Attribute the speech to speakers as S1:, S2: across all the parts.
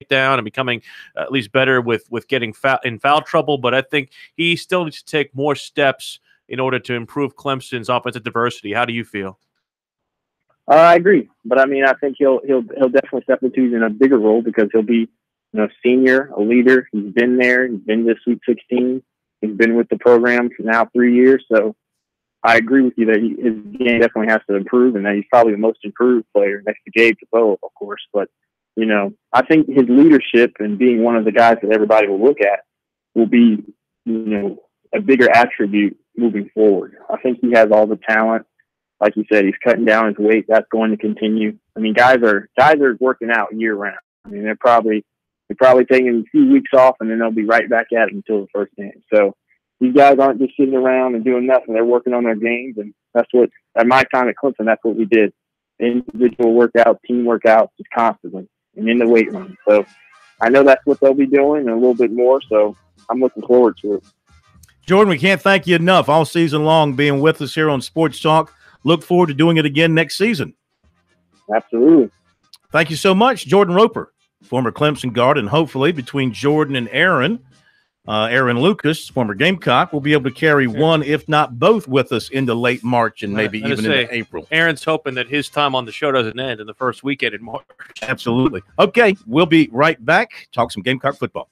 S1: down and becoming at least better with getting in foul trouble. But I think he still needs to take more steps in order to improve Clemson's offensive diversity. How do you feel?
S2: I agree, but I mean, I think he'll definitely step into in a bigger role because he'll be, senior, a leader. He's been there. He's been to Sweet 16. He's been with the program for now 3 years. So I agree with you that his game definitely has to improve, and that he's probably the most improved player next to Gabe Defoe, of course. But I think his leadership and being one of the guys that everybody will look at will be, a bigger attribute moving forward. I think he has all the talent. Like you said, he's cutting down his weight. That's going to continue. I mean, guys are working out year round. I mean, they're probably taking a few weeks off, and then they'll be right back at it until the first game. So these guys aren't just sitting around and doing nothing. They're working on their games, and that's what, at my time at Clemson, that's what we did. Individual workouts, team workouts, just constantly, and in the weight room. So I know that's what they'll be doing and a little bit more, so I'm looking forward to it.
S3: Jordan, we can't thank you enough all season long being with us here on Sports Talk. Look forward to doing it again next season.
S2: Absolutely.
S3: Thank you so much, Jordan Roper, former Clemson guard, and hopefully between Jordan and Aaron Lucas, former Gamecock, will be able to carry one, if not both, with us into late March and maybe even into April.
S1: Aaron's hoping that his time on the show doesn't end in the first weekend in March.
S3: Absolutely. Okay, we'll be right back. Talk some Gamecock football.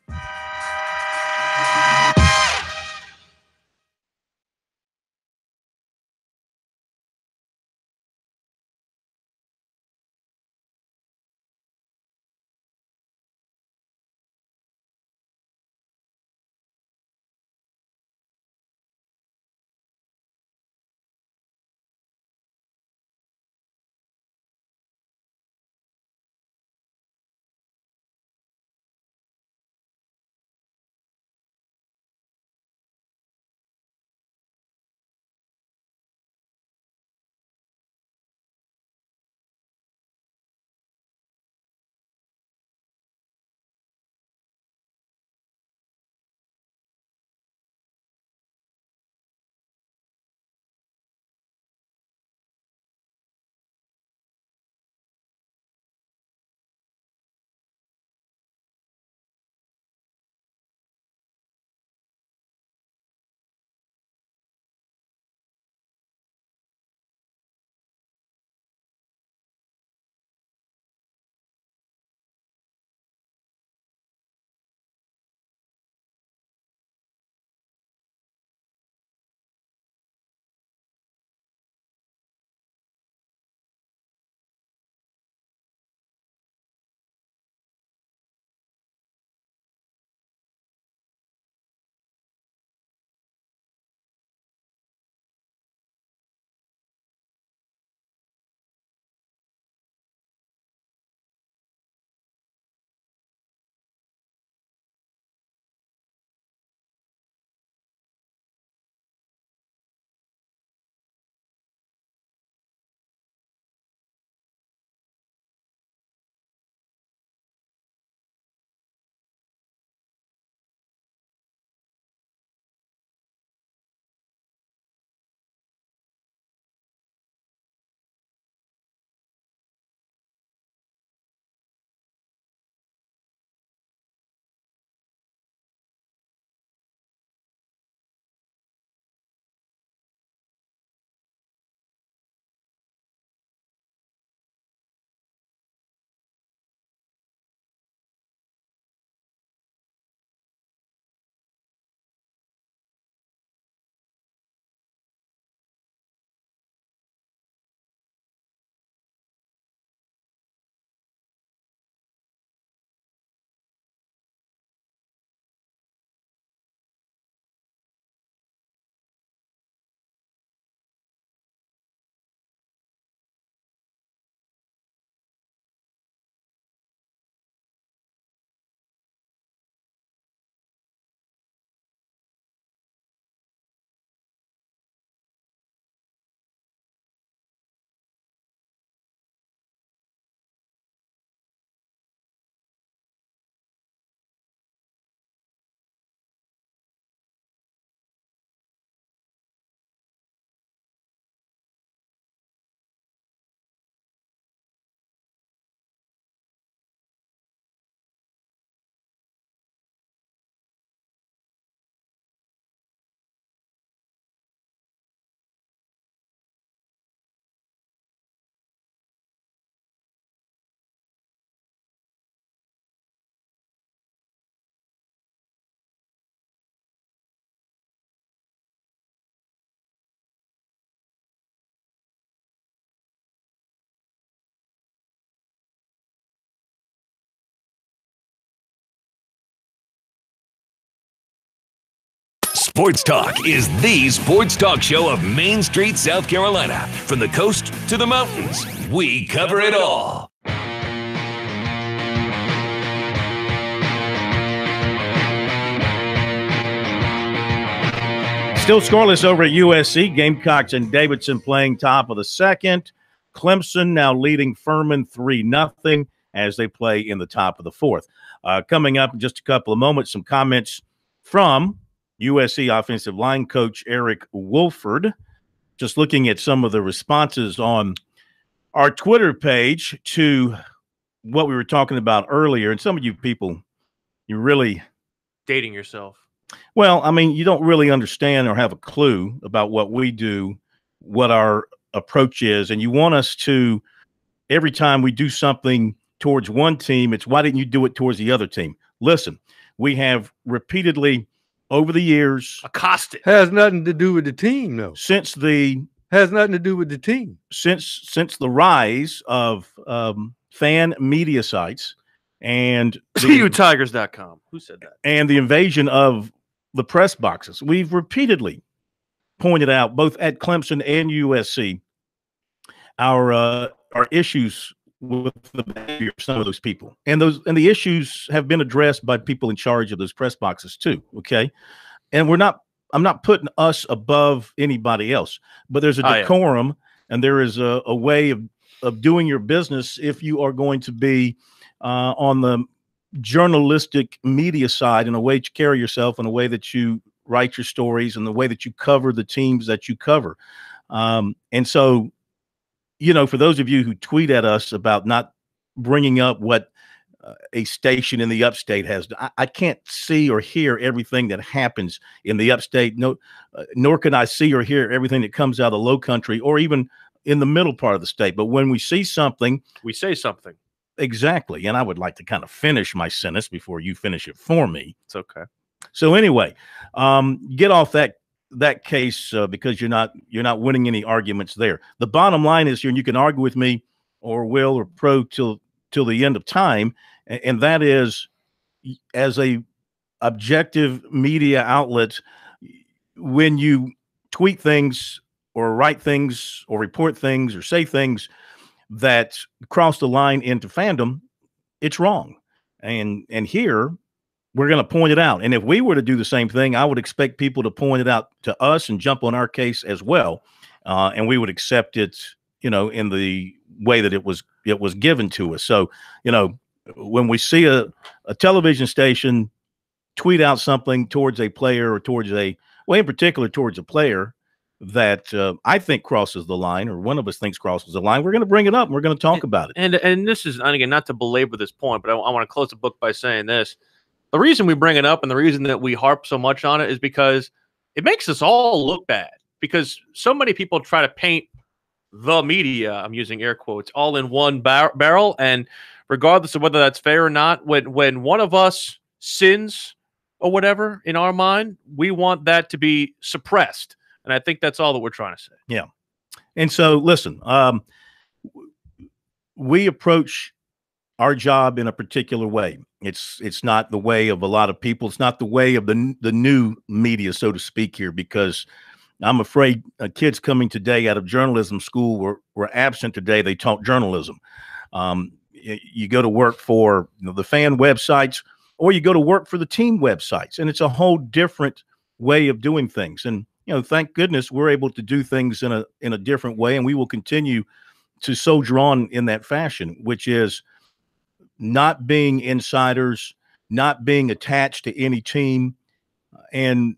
S4: Sports Talk is the sports talk show of Main Street, South Carolina. From the coast to the mountains, we cover it all.
S3: Still scoreless over at USC. Gamecocks and Davidson playing top of the second. Clemson now leading Furman 3-0 as they play in the top of the fourth. Coming up in just a couple of moments, some comments from USC offensive line coach Eric Wolford. Just looking at some of the responses on our Twitter page to what we were talking about earlier. And some of you people, you're really
S1: dating yourself.
S3: Well, I mean, you don't really understand or have a clue about what we do, what our approach is. And you want us to, every time we do something towards one team, it's why didn't you do it towards the other team? Listen, we have repeatedly over the years
S1: accosted.
S5: Has nothing to do with the team, though.
S3: Since the
S5: has nothing to do with the team.
S3: Since the rise of fan media sites and
S1: CUTigers.com. Who said that?
S3: And the invasion of the press boxes. We've repeatedly pointed out, both at Clemson and USC, our issues with the behavior of some of those people, and the issues have been addressed by people in charge of those press boxes too. Okay, and I'm not putting us above anybody else, but there's a decorum and there is a way of doing your business if you are going to be on the journalistic media side, in a way to carry yourself, in a way that you write your stories, and the way that you cover the teams that you cover. And so, you know, for those of you who tweet at us about not bringing up what a station in the upstate has, I can't see or hear everything that happens in the upstate. No, nor can I see or hear everything that comes out of the low country or even in the middle part of the state. But when we see something,
S1: we say something.
S3: Exactly. And I would like to kind of finish my sentence before you finish it for me.
S1: It's okay.
S3: So anyway, get off that case because you're not winning any arguments there. The bottom line is here, and you can argue with me or Will or Pro till the end of time, and that is, as a objective media outlet, when you tweet things or write things or report things or say things that cross the line into fandom, it's wrong. And here we're going to point it out. And if we were to do the same thing, I would expect people to point it out to us and jump on our case as well. And we would accept it, you know, in the way that it was given to us. So, you know, when we see a television station tweet out something towards a player or towards in particular towards a player that I think crosses the line, or one of us thinks crosses the line, we're going to bring it up and we're going to talk about it.
S1: And this is, and again, not to belabor this point, but I want to close the book by saying this. The reason we bring it up and the reason that we harp so much on it is because it makes us all look bad, because so many people try to paint the media, I'm using air quotes, all in one barrel. And regardless of whether that's fair or not, when one of us sins or whatever in our mind, we want that to be suppressed. And I think that's all that we're trying to say.
S3: Yeah. And so, listen, we approach our job in a particular way. It's not the way of a lot of people. It's not the way of the new media, so to speak, here, because I'm afraid kids coming today out of journalism school were absent today. They taught journalism. You go to work for the fan websites, or you go to work for the team websites, and it's a whole different way of doing things. And thank goodness we're able to do things in a different way, and we will continue to soldier on in that fashion, which is not being insiders, not being attached to any team, and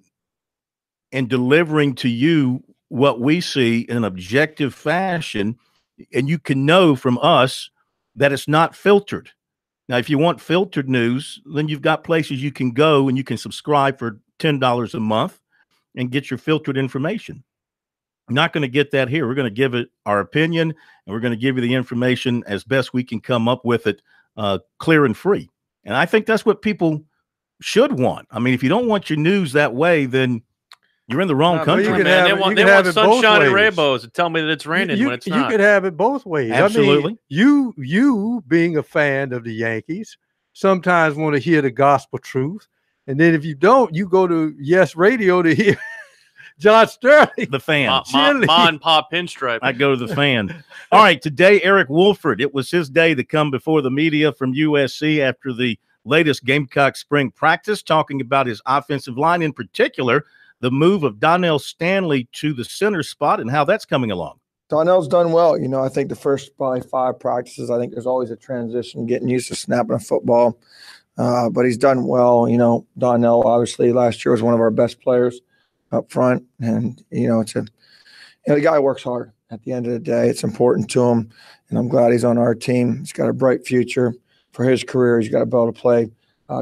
S3: delivering to you what we see in an objective fashion. And you can know from us that it's not filtered. Now, if you want filtered news, then you've got places you can go and you can subscribe for $10 a month and get your filtered information. I'm not going to get that here. We're going to give it our opinion, and we're going to give you the information as best we can come up with it, clear and free. And I think that's what people should want. I mean, if you don't want your news that way, then you're in the wrong country.
S1: They want sunshine and rainbows and tell me that it's raining when it's not.
S5: You could have it both ways.
S3: Absolutely.
S5: I mean, you being a fan of the Yankees, sometimes want to hear the gospel truth. And then if you don't, you go to Yes Radio to hear John Sterling.
S3: The Fan.
S1: Ma and Pa Pinstripe.
S3: I go to the Fan. All right, today, Eric Wolford. It was his day to come before the media from USC after the latest Gamecock spring practice, talking about his offensive line, in particular, the move of Donnell Stanley to the center spot and how that's coming along.
S6: Donnell's done well. You know, I think the first probably 5 practices, I think there's always a transition, getting used to snapping a football. But he's done well. You know, Donnell, obviously, last year was one of our best players up front. And, you know, the guy works hard. At the end of the day, it's important to him. And I'm glad he's on our team. He's got a bright future for his career. He's got to be able to play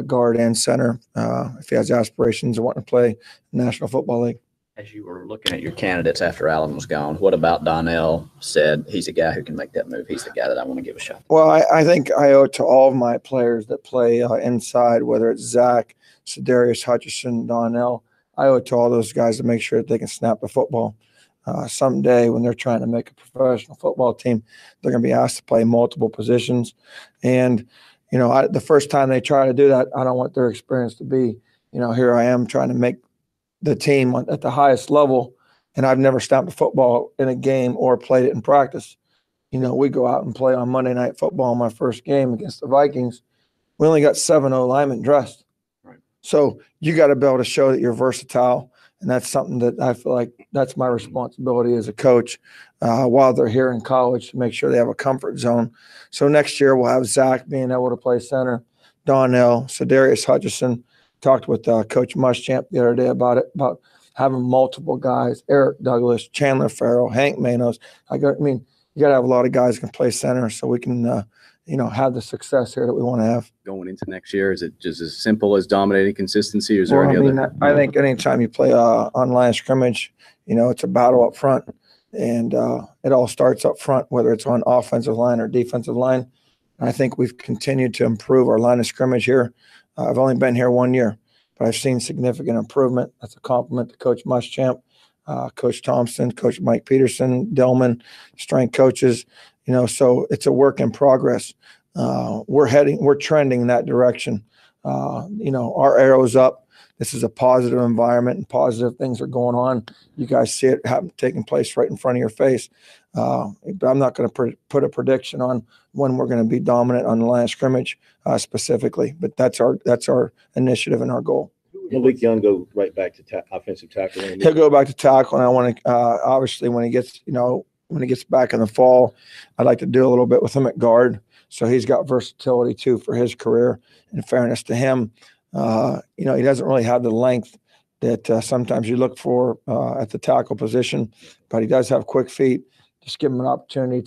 S6: guard and center if he has aspirations of wanting to play National Football League.
S7: As you were looking at your candidates after Allen was gone, what about Donnell said he's a guy who can make that move? He's the guy that I want to give a shot.
S6: Well, I think I owe it to all of my players that play inside, whether it's Zach, Sedarius Hutchinson, Donnell. I owe it to all those guys to make sure that they can snap the football. Someday when they're trying to make a professional football team, they're going to be asked to play multiple positions. And, you know, the first time they try to do that, I don't want their experience to be, you know, here I am trying to make the team at the highest level, and I've never snapped a football in a game or played it in practice. You know, we go out and play on Monday Night Football in my first game against the Vikings. We only got 7 linemen dressed.
S7: Right.
S6: So you got to be able to show that you're versatile, and that's something that I feel like that's my responsibility as a coach while they're here in college, to make sure they have a comfort zone. So next year we'll have Zach being able to play center, Donnell, Sedarius Hutchinson. Talked with Coach Muschamp the other day about it, about having multiple guys, Eric Douglas, Chandler Farrell, Hank Manos. You got to have a lot of guys who can play center so we can, you know, have the success here that we want to have.
S7: Going into next year, is it just as simple as dominating consistency, or is there any other?
S6: I think anytime you play on line of scrimmage, you know, it's a battle up front, and it all starts up front, whether it's on offensive line or defensive line. And I think we've continued to improve our line of scrimmage here. I've only been here 1 year, but I've seen significant improvement. That's a compliment to Coach Muschamp, Coach Thompson, Coach Mike Peterson, Delman, strength coaches. You know, so it's a work in progress. We're trending in that direction. You know, our arrow's up. This is a positive environment, and positive things are going on. You guys see it taking place right in front of your face. But I'm not going to put a prediction on when we're going to be dominant on the line of scrimmage specifically. But that's our initiative and our goal.
S3: Malik Young go right back to offensive tackle.
S6: He'll go back to tackle, and I want to obviously when he gets back in the fall, I'd like to do a little bit with him at guard. So he's got versatility too for his career. In fairness to him, you know, he doesn't really have the length that sometimes you look for at the tackle position, but he does have quick feet. Just give him an opportunity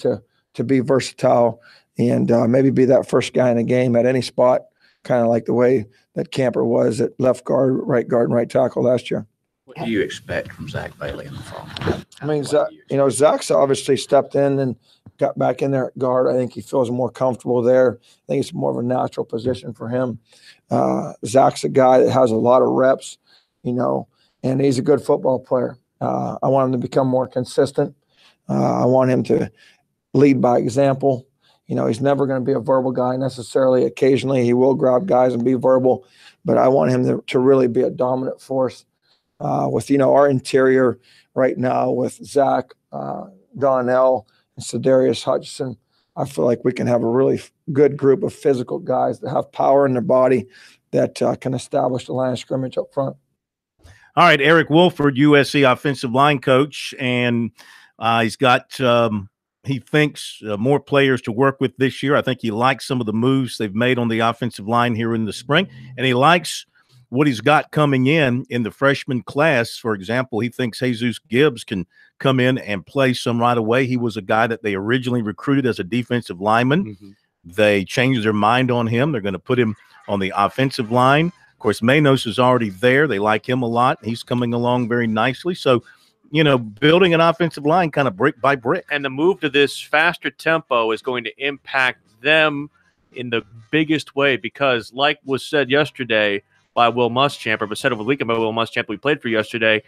S6: to be versatile and maybe be that first guy in the game at any spot, kind of like the way that Camper was at left guard, and right tackle last year.
S7: What do you expect from Zach Bailey in the fall?
S6: I mean, Zach's obviously stepped in and got back in there at guard. I think he feels more comfortable there. I think it's more of a natural position for him. Zach's a guy that has a lot of reps, you know, and he's a good football player. I want him to become more consistent. I want him to lead by example. You know, he's never going to be a verbal guy necessarily. Occasionally he will grab guys and be verbal, but I want him to really be a dominant force with, you know, our interior right now with Zach, Donnell, and Sedarius Hutchinson. I feel like we can have a really good group of physical guys that have power in their body that can establish the line of scrimmage up front.
S3: All right, Eric Wolford, USC offensive line coach, and he's got he thinks more players to work with this year. I think he likes some of the moves they've made on the offensive line here in the spring, and he likes what he's got coming in the freshman class. For example, he thinks Jesus Gibbs can come in and play some right away. He was a guy that they originally recruited as a defensive lineman. Mm-hmm. They changed their mind on him. They're going to put him on the offensive line. Of course, Manos is already there. They like him a lot. He's coming along very nicely. So, you know, building an offensive line kind of brick by brick.
S1: And the move to this faster tempo is going to impact them in the biggest way because, like was said yesterday by Will Muschamp, or said over the weekend by Will Muschamp we played for yesterday,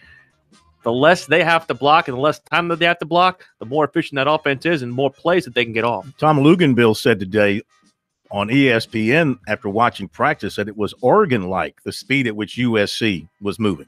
S1: the less they have to block and the less time that they have to block, the more efficient that offense is and more plays that they can get off.
S3: Tom Luganbill said today, on ESPN after watching practice said it was Oregon-like, the speed at which USC was moving.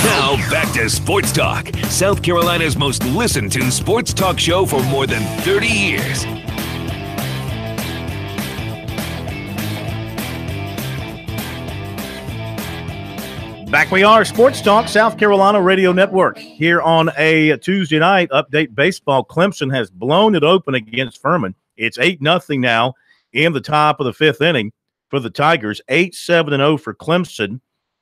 S4: Now back to Sports Talk, South Carolina's most listened to sports talk show for more than 30 years.
S3: Back we are, Sports Talk, South Carolina Radio Network. Here on a Tuesday night, update baseball. Clemson has blown it open against Furman. It's 8-0 now in the top of the fifth inning for the Tigers. 8-7-0 for Clemson.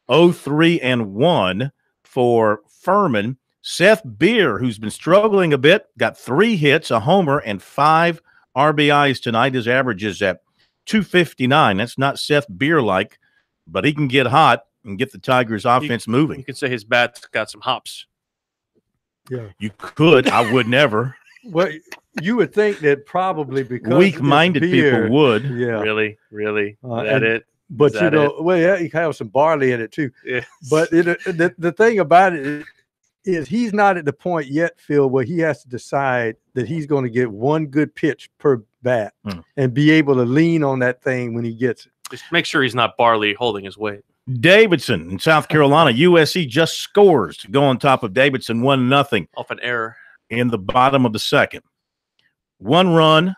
S3: 0-3-1 for Furman. Seth Beer, who's been struggling a bit, got 3 hits, a homer, and 5 RBIs tonight. His average is at 259. That's not Seth Beer-like, but he can get hot and get the Tigers' offense moving.
S1: You could say his bat's got some hops.
S5: Yeah.
S3: You could. I would never.
S5: Well, you would think that probably because
S3: weak-minded people would.
S5: Yeah.
S1: Really? Is that it?
S5: But
S1: Is that it?
S5: well, yeah, you can have some barley in it too.
S1: Yes.
S5: But the thing about it is he's not at the point yet, Phil, where he has to decide that he's going to get one good pitch per bat and be able to lean on that thing when he gets it.
S1: Just make sure he's not barley holding his weight.
S3: Davidson in South Carolina, USC just scores to go on top of Davidson 1-0
S1: Off an error
S3: in the bottom of the second. 1 run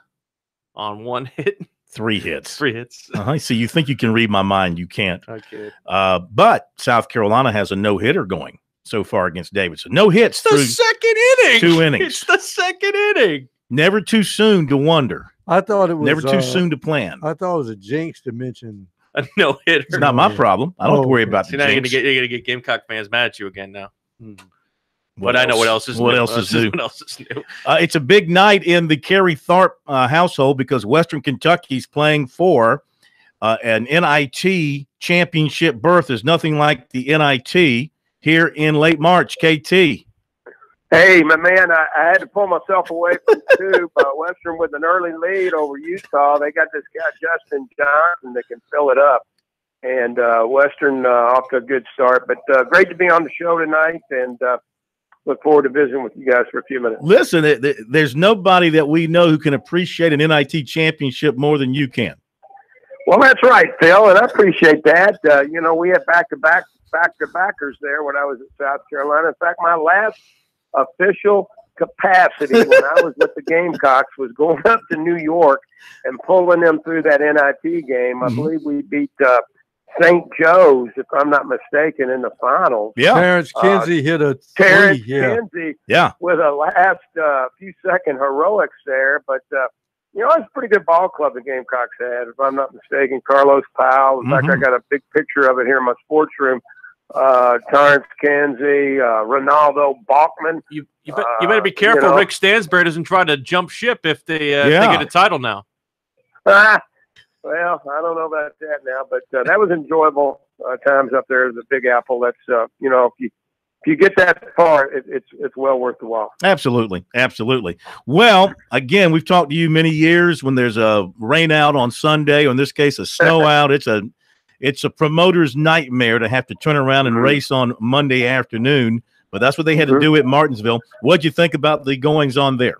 S1: on 1 hit.
S3: 3 hits.
S1: 3 hits.
S3: So you think you can read my mind. You can't.
S1: Okay.
S3: But South Carolina has a no-hitter going so far against Davidson. No hits
S1: the
S3: through
S1: second inning.
S3: 2 innings.
S1: It's the second inning.
S3: Never too soon to wonder.
S5: I thought it was
S3: never too soon to plan.
S5: I thought it was a jinx to mention
S1: a no-hitter.
S3: It's not my problem. I don't have to worry about the jinx.
S1: You're gonna get Gamecock fans mad at you again now. But I know what else is new.
S3: What else is new?
S1: What else is new?
S3: It's a big night in the Kerry Tharp household because Western Kentucky's playing for an NIT championship berth. There's nothing like the NIT here in late March. KT.
S8: Hey, my man, I had to pull myself away from the tube. Western with an early lead over Utah. They got this guy, Justin Johnson, that can fill it up. And Western off to a good start. But great to be on the show tonight, and look forward to visiting with you guys for a few minutes.
S3: Listen, there's nobody that we know who can appreciate an NIT championship more than you can.
S8: Well, that's right, Phil, and I appreciate that. We had back-to-backers there when I was at South Carolina. In fact, my last official capacity when I was with the Gamecocks was going up to New York and pulling them through that NIT game. I believe we beat St. Joe's, if I'm not mistaken, in the finals.
S3: Yeah,
S5: Terrence Kinsey hit a
S8: Terrence
S5: three,
S8: Kinsey
S3: yeah,
S8: with a last few-second heroics there. But, it was a pretty good ball club the Gamecocks had, if I'm not mistaken. Carlos Powell. In fact, I got a big picture of it here in my sports room. Terrence Kinsey, Ronaldo Bachman.
S1: You better be careful. Rick Stansbury doesn't try to jump ship if they get a title now.
S8: Well, I don't know about that now, but that was enjoyable times up there at the Big Apple. That's if you get that far, it's well worth the while.
S3: Absolutely, absolutely. Well, again, we've talked to you many years when there's a rain out on Sunday, or in this case, a snow out. It's a promoter's nightmare to have to turn around and race on Monday afternoon, but that's what they had to do at Martinsville. What'd you think about the goings on there?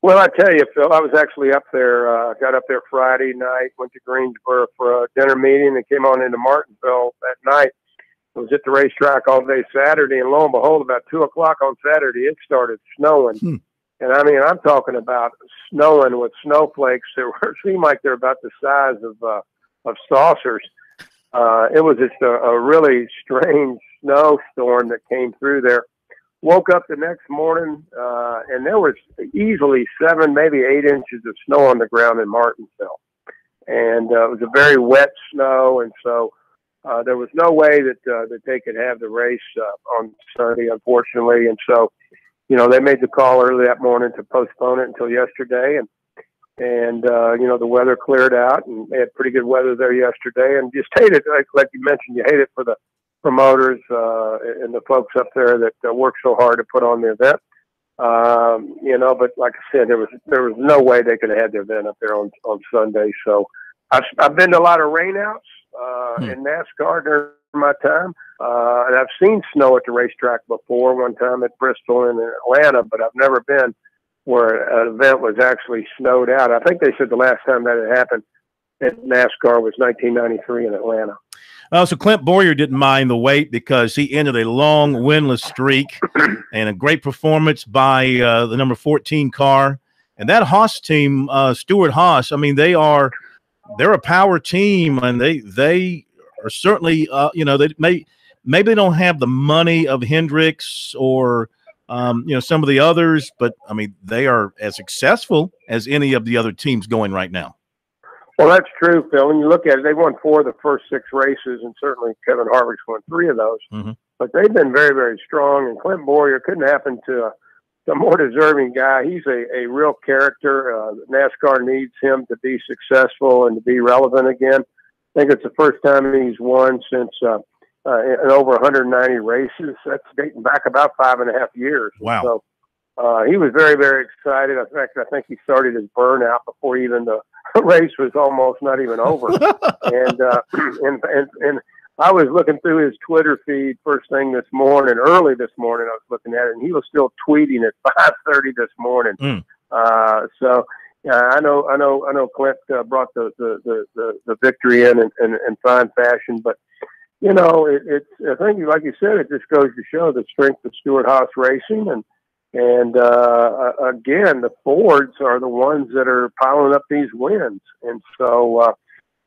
S8: Well, I tell you, Phil, I was actually up there, got up there Friday night, went to Greensboro for a dinner meeting, and came on into Martinsville that night. I was at the racetrack all day Saturday, and lo and behold, about 2 o'clock on Saturday, it started snowing. And I mean, I'm talking about snowing with snowflakes that seemed like they're about the size of saucers. It was just a really strange snowstorm that came through there. Woke up the next morning, and there was easily 7, maybe 8 inches of snow on the ground in Martinsville. And it was a very wet snow, and so there was no way that they could have the race on Sunday, unfortunately. And so, they made the call early that morning to postpone it until yesterday. And the weather cleared out, and they had pretty good weather there yesterday. And just hate it, like you mentioned, you hate it for the promoters and the folks up there that work so hard to put on the event. But like I said, there was no way they could have had the event up there on Sunday. So I've been to a lot of rainouts in NASCAR during my time, and I've seen snow at the racetrack before. One time at Bristol and in Atlanta, but I've never been where an event was actually snowed out. I think they said the last time that had happened at NASCAR was 1993 in Atlanta.
S3: So Clint Boyer didn't mind the wait because he ended a long winless streak and a great performance by the number 14 car. And that Haas team, Stuart Haas, I mean, they're a power team, and they are certainly, maybe they don't have the money of Hendricks or, some of the others, but I mean, they are as successful as any of the other teams going right now.
S8: Well, that's true, Phil. When you look at it, they won 4 of the first 6 races, and certainly Kevin Harvick's won 3 of those. But they've been very, very strong, and Clint Boyer couldn't happen to a more deserving guy. He's a real character. NASCAR needs him to be successful and to be relevant again. I think it's the first time he's won since in over 190 races. That's dating back about 5.5 years.
S3: Wow.
S8: So He was very, very excited. In fact, I think he started his burnout before even the race was almost not even over. and I was looking through his Twitter feed first thing this morning, early this morning. I was looking at it, and he was still tweeting at 5:30 this morning. So I know Clint brought the victory in fine fashion, but it's I think, like you said, it just goes to show the strength of Stewart-Haas Racing, and again, the Fords are the ones that are piling up these wins, and so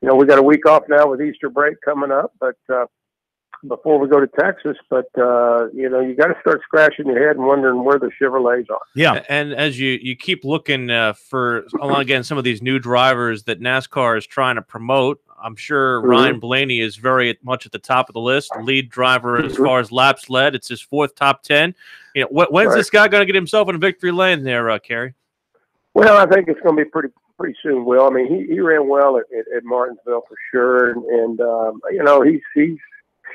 S8: we got a week off now with Easter break coming up, but before we go to Texas, but you got to start scratching your head and wondering where the Chevrolets are.
S1: Yeah, and as you keep looking for again some of these new drivers that NASCAR is trying to promote, I'm sure Ryan Blaney is very much at the top of the list. Lead driver as far as laps led, it's his 4th top 10. When's this guy going to get himself in a victory lane there, Kerry?
S8: Well, I think it's going to be pretty soon. Will, I mean, he ran well at Martinsville for sure, and he's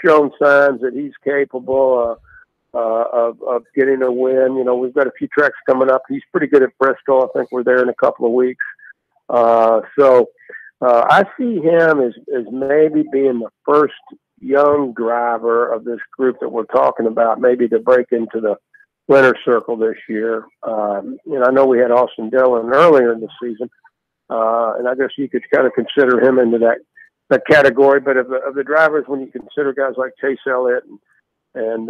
S8: shown signs that he's capable of getting a win. We've got a few tracks coming up. He's pretty good at Bristol. I think we're there in a couple of weeks. So I see him as maybe being the first young driver of this group that we're talking about, maybe to break into the winner's circle this year. I know we had Austin Dillon earlier in the season, and I guess you could kind of consider him into that category. But of the drivers, when you consider guys like Chase Elliott and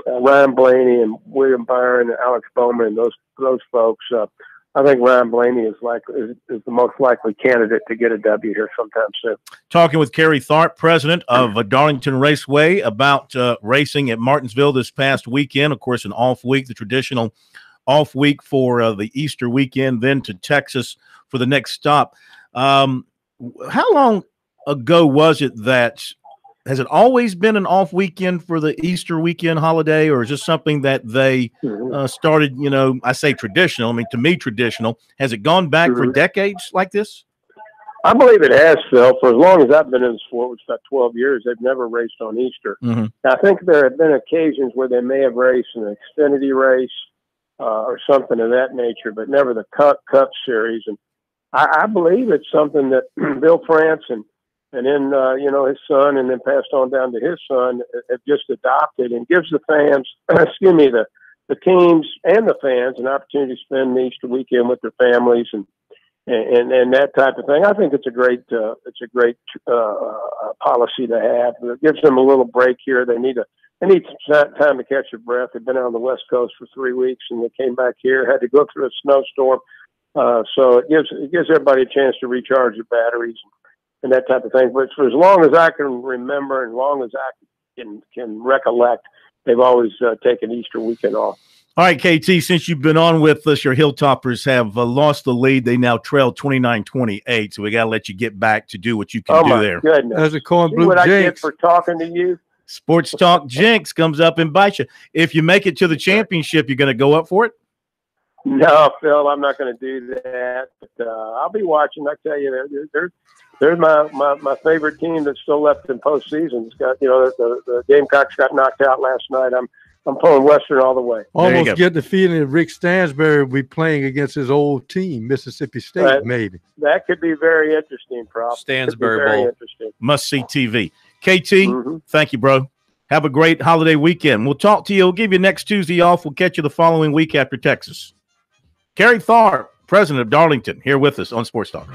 S8: Ryan Blaney and William Byron and Alex Bowman and those folks, I think Ryan Blaney is the most likely candidate to get a W here sometime soon.
S3: Talking with Kerry Tharp, president of Darlington Raceway, about racing at Martinsville this past weekend. Of course, an off week, the traditional off week for the Easter weekend, then to Texas for the next stop. How long ago was it that has it always been an off weekend for the Easter weekend holiday, or is this something that they started, I say traditional, I mean, to me, traditional. Has it gone back for decades like this?
S8: I believe it has, Phil. For as long as I've been in the sport, which is about 12 years, they've never raced on Easter. I think there have been occasions where they may have raced an Xfinity race or something of that nature, but never the Cup Series. And I believe it's something that Bill France and then, his son, and then passed on down to his son, have just adopted, and gives the fans, the teams and the fans an opportunity to spend the Easter weekend with their families and that type of thing. I think it's a great policy to have. It gives them a little break here. They need some time to catch their breath. They've been on the West Coast for 3 weeks, and they came back here, had to go through a snowstorm. So it gives everybody a chance to recharge their batteries and that type of thing. But for as long as I can remember, and as long as I can recollect, they've always taken Easter weekend off.
S3: All right, KT, since you've been on with us, your Hilltoppers have lost the lead. They now trail 29-28, so we got to let you get back to do what you can do there.
S8: Goodness.
S5: That's a corn blue
S8: what
S5: jinx.
S8: I get for talking to you.
S3: Sports Talk Jinx comes up and bites you. If you make it to the championship, you're going to go up for it?
S8: No, Phil, I'm not going to do that. But I'll be watching. I tell you, they're my favorite team that's still left in postseason. It's got the Gamecocks got knocked out last night. I'm pulling Western all the way.
S5: Almost get the feeling that Rick Stansbury will be playing against his old team, Mississippi State, maybe.
S8: That could be very interesting, Prop.
S1: Stansbury
S8: Bowl.
S3: Must-see TV. KT, thank you, bro. Have a great holiday weekend. We'll talk to you. We'll give you next Tuesday off. We'll catch you the following week after Texas. Kerry Tharp, president of Darlington, here with us on Sports Talk.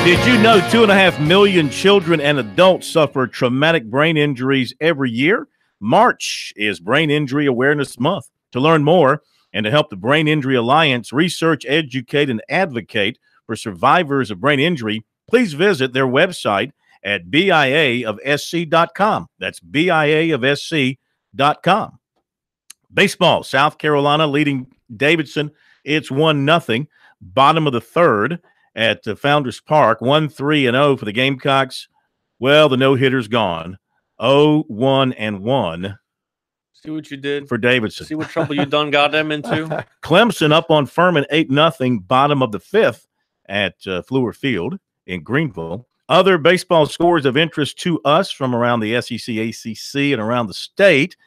S3: Did you know 2.5 million children and adults suffer traumatic brain injuries every year? March is Brain Injury Awareness Month. To learn more and to help the Brain Injury Alliance research, educate, and advocate for survivors of brain injury, please visit their website at biaofsc.com. That's biaofsc.com. Baseball, South Carolina leading Davidson. It's 1-0. Bottom of the third at Founders Park, 1-3-0 for the Gamecocks. Well, the no-hitter's gone. 0-1-1.
S1: See what you did
S3: for Davidson.
S1: See what trouble you done got them into.
S3: Clemson up on Furman 8-0, bottom of the fifth at Fluor Field in Greenville. Other baseball scores of interest to us from around the SEC, ACC, and around the state.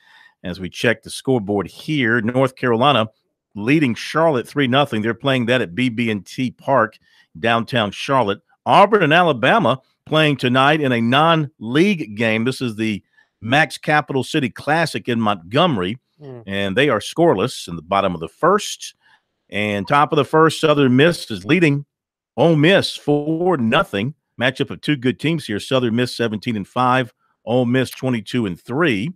S3: As we check the scoreboard here, North Carolina leading Charlotte 3-0. They're playing that at BB&T Park, downtown Charlotte. Auburn and Alabama playing tonight in a non-league game. This is the Max Capital City Classic in Montgomery, and they are scoreless in the bottom of the first. And top of the first, Southern Miss is leading Ole Miss 4-0. Matchup of two good teams here. Southern Miss 17-5, Ole Miss 22-3.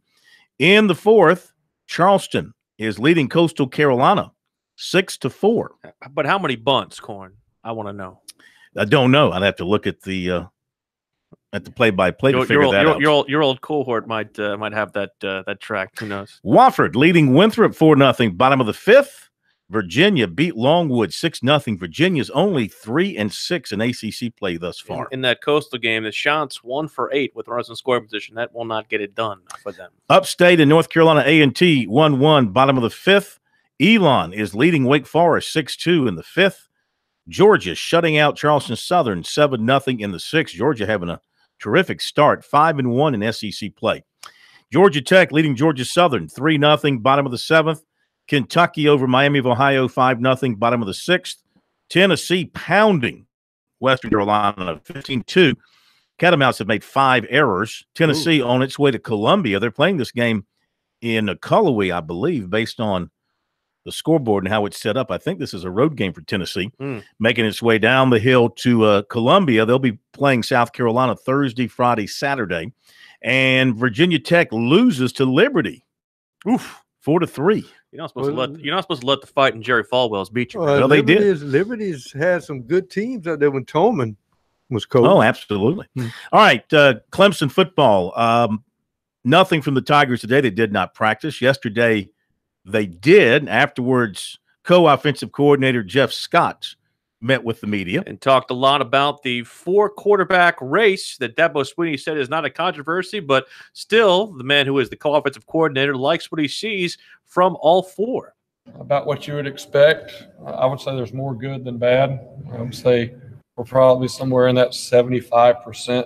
S3: In the fourth, Charleston is leading Coastal Carolina 6-4.
S1: But how many bunts, Corn? I want to know.
S3: I don't know. I'd have to look at the play-by-play to figure that out.
S1: Your old cohort might have that track. Who knows?
S3: Wofford leading Winthrop 4-0. Bottom of the fifth. Virginia beat Longwood 6-0. Virginia's only 3-6 in ACC play thus far.
S1: In that Coastal game, the Shots 1 for 8 with runners in scoring position. That will not get it done for them.
S3: Upstate in North Carolina, A&T 1-1. Bottom of the fifth. Elon is leading Wake Forest 6-2 in the fifth. Georgia shutting out Charleston Southern 7-0 in the sixth. Georgia having a terrific start, 5-1 in SEC play. Georgia Tech leading Georgia Southern 3-0, bottom of the seventh. Kentucky over Miami of Ohio 5-0, bottom of the sixth. Tennessee pounding Western Carolina 15-2. Catamounts have made 5 errors. Tennessee on its way to Columbia. They're playing this game in Cullowhee, I believe, based on the scoreboard and how it's set up. I think this is a road game for Tennessee, making its way down the hill to Columbia. They'll be playing South Carolina Thursday, Friday, Saturday. And Virginia Tech loses to Liberty. 4-3.
S1: You're not supposed to let the fight in Jerry Falwell's beat you.
S3: Well, they did.
S5: Liberty's had some good teams out there when Tolman was coach.
S3: Oh, absolutely. All right, Clemson football. Nothing from the Tigers today. They did not practice. Yesterday, they did. Afterwards, co-offensive coordinator Jeff Scott met with the media
S1: and talked a lot about the 4-quarterback race that Dabo Swinney said is not a controversy, but still the man who is the co-offensive coordinator likes what he sees from all 4.
S9: About what you would expect. I would say there's more good than bad. I would say we're probably somewhere in that 75%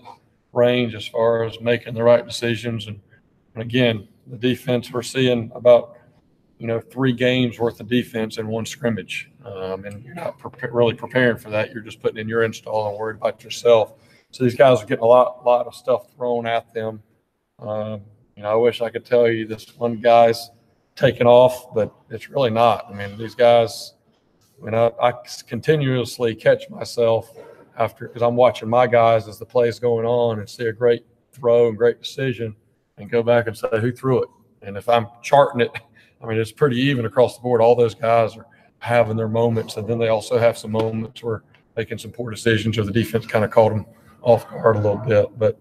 S9: range as far as making the right decisions. And again, the defense, we're seeing about 3 games worth of defense in 1 scrimmage. And you're not really preparing for that. You're just putting in your install and worried about yourself. So these guys are getting a lot of stuff thrown at them. I wish I could tell you this one guy's taking off, but it's really not. I mean, these guys, I continuously catch myself because I'm watching my guys as the play's going on and see a great throw and great decision and go back and say, who threw it? And if I'm charting it, I mean, it's pretty even across the board. All those guys are having their moments, and then they also have some moments where making some poor decisions or the defense kind of caught them off guard a little bit. But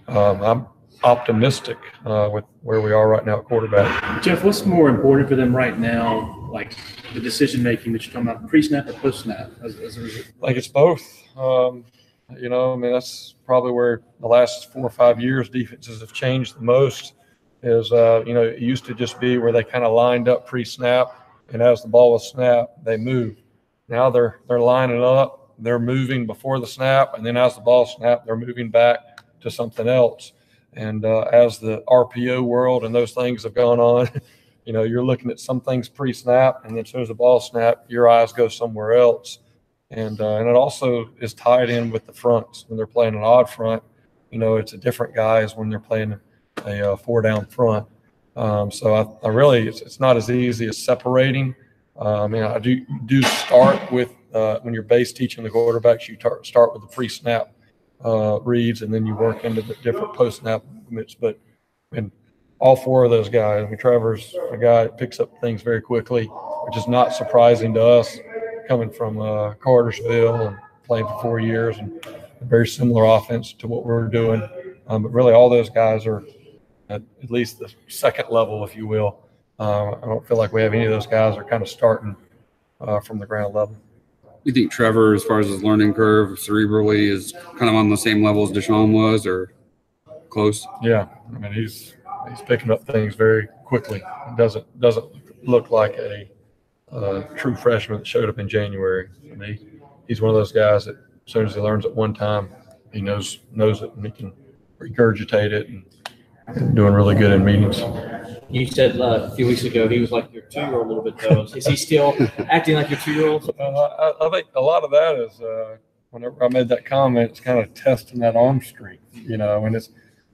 S9: I'm optimistic with where we are right now at quarterback.
S10: Jeff, what's more important for them right now, like the decision-making that you're talking about, pre-snap or post-snap? As a result?
S9: Like it's both. That's probably where the last 4 or 5 years defenses have changed the most. It used to just be where they kind of lined up pre-snap, and as the ball was snapped, they moved. Now they're lining up, they're moving before the snap, and then as the ball snapped, they're moving back to something else. And as the RPO world and those things have gone on, you're looking at some things pre-snap, and then as soon as the ball snapped, your eyes go somewhere else. And it also is tied in with the fronts. When they're playing an odd front, it's a different guys when they're playing a 4-down front. So I really, it's not as easy as separating. I do start with when you're base teaching the quarterbacks, you start with the pre-snap reads, and then you work into the different post-snap movements. But and all four of those guys, I mean, Trevor's a guy that picks up things very quickly, which is not surprising to us coming from Cartersville and playing for 4 years and a very similar offense to what we're doing. But really all those guys are at least the second level, if you will. I don't feel like we have any of those guys that are kind of starting from the ground level.
S11: You think Trevor, as far as his learning curve cerebrally, is kind of on the same level as Deshaun was, or close?
S9: Yeah, I mean he's picking up things very quickly. It doesn't look like a true freshman that showed up in January. I mean, he's one of those guys that as soon as he learns it one time, he knows it, and he can regurgitate it, and doing really good in meetings.
S10: You said a few weeks ago he was like your 2-year-old a little bit, though. Is he still acting like your 2-year-old?
S9: I think a lot of that is whenever I made that comment, it's kind of testing that arm strength, and it's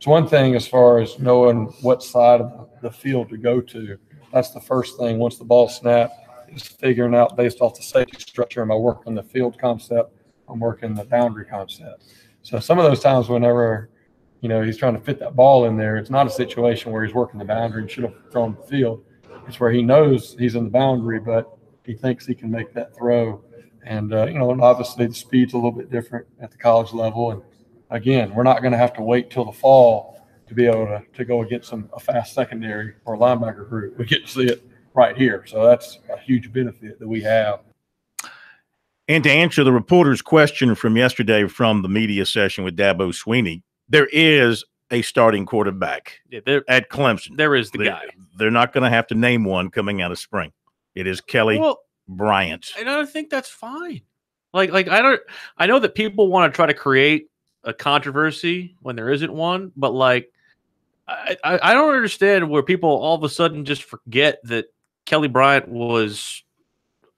S9: one thing as far as knowing what side of the field to go to. That's the first thing. Once the ball snapped, is figuring out based off the safety structure, am I working the field concept? I'm working the boundary concept. So some of those times whenever he's trying to fit that ball in there, it's not a situation where he's working the boundary and should have thrown the field. It's where he knows he's in the boundary, but he thinks he can make that throw. And, and obviously the speed's a little bit different at the college level. And, again, we're not going to have to wait till the fall to be able to go against a fast secondary or linebacker group. We get to see it right here. So that's a huge benefit that we have.
S3: And to answer the reporter's question from yesterday from the media session with Dabo Sweeney, there is a starting quarterback at Clemson.
S1: There is the guy.
S3: They're not going to have to name one coming out of spring. It is Kelly Bryant.
S1: And I think that's fine. I know that people want to try to create a controversy when there isn't one, but I don't understand where people all of a sudden just forget that Kelly Bryant was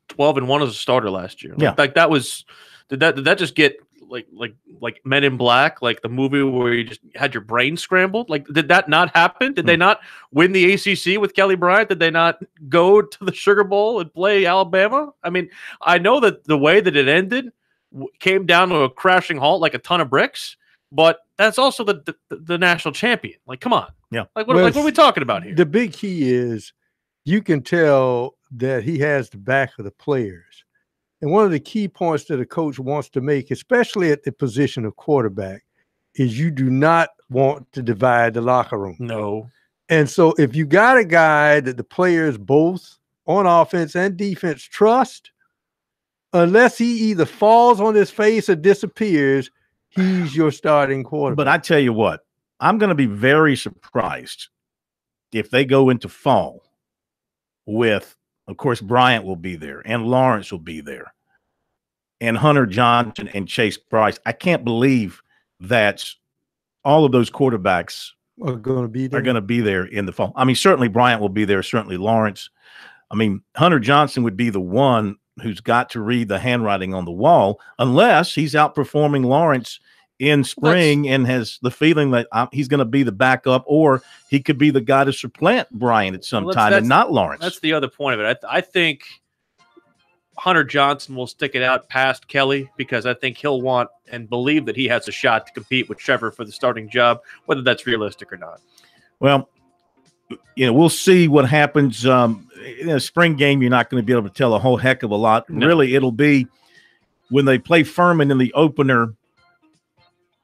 S1: 12-1 as a starter last year. That was did that just get like Men in Black, like the movie where you just had your brain scrambled? Did that not happen? Did they not win the ACC with Kelly Bryant? Did they not go to the Sugar Bowl and play Alabama? I mean, I know that the way that it ended came down to a crashing halt like a ton of bricks, but that's also the national champion. Come on.
S3: Yeah.
S1: What are we talking about here?
S5: The big key is you can tell that he has the back of the players. And one of the key points that a coach wants to make, especially at the position of quarterback, is you do not want to divide the locker room.
S1: No.
S5: And so if you got a guy that the players both on offense and defense trust, unless he either falls on his face or disappears, he's your starting quarterback.
S3: But I tell you what, I'm going to be very surprised if they go into fall with, of course, Bryant will be there and Lawrence will be there and Hunter Johnson and Chase Bryce. I can't believe that all of those quarterbacks
S5: are going to be there
S3: in the fall. I mean, certainly Bryant will be there, certainly Lawrence. I mean, Hunter Johnson would be the one who's got to read the handwriting on the wall unless he's outperforming Lawrence in spring and has the feeling that he's going to be the backup, or he could be the guy to supplant Bryant at some time and not Lawrence.
S1: That's the other point of it. I think Hunter Johnson will stick it out past Kelly because I think he'll want and believe that he has a shot to compete with Trevor for the starting job, whether that's realistic or not.
S3: Well, we'll see what happens. In a spring game, you're not going to be able to tell a whole heck of a lot. No. Really, it'll be when they play Furman in the opener.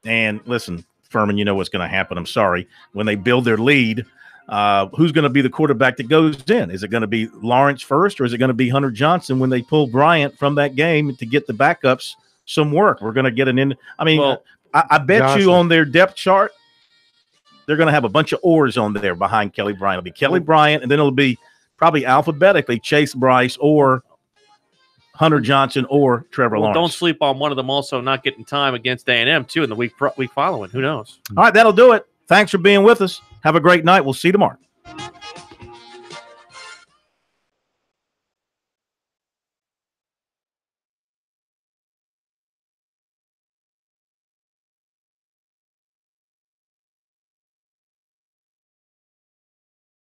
S3: And listen, Furman, you know what's going to happen. I'm sorry. When they build their lead, who's going to be the quarterback that goes in? Is it going to be Lawrence first, or is it going to be Hunter Johnson when they pull Bryant from that game to get the backups some work? We're going to get an in. I mean, I bet you on their depth chart, they're going to have a bunch of oars on there behind Kelly Bryant. It'll be Kelly Bryant, and then it'll be probably alphabetically Chase Bryce or Hunter Johnson or Trevor Lawrence.
S1: Don't sleep on one of them also not getting time against A&M, too, in the week following. Who knows?
S3: All right, that'll do it. Thanks for being with us. Have a great night. We'll see you tomorrow.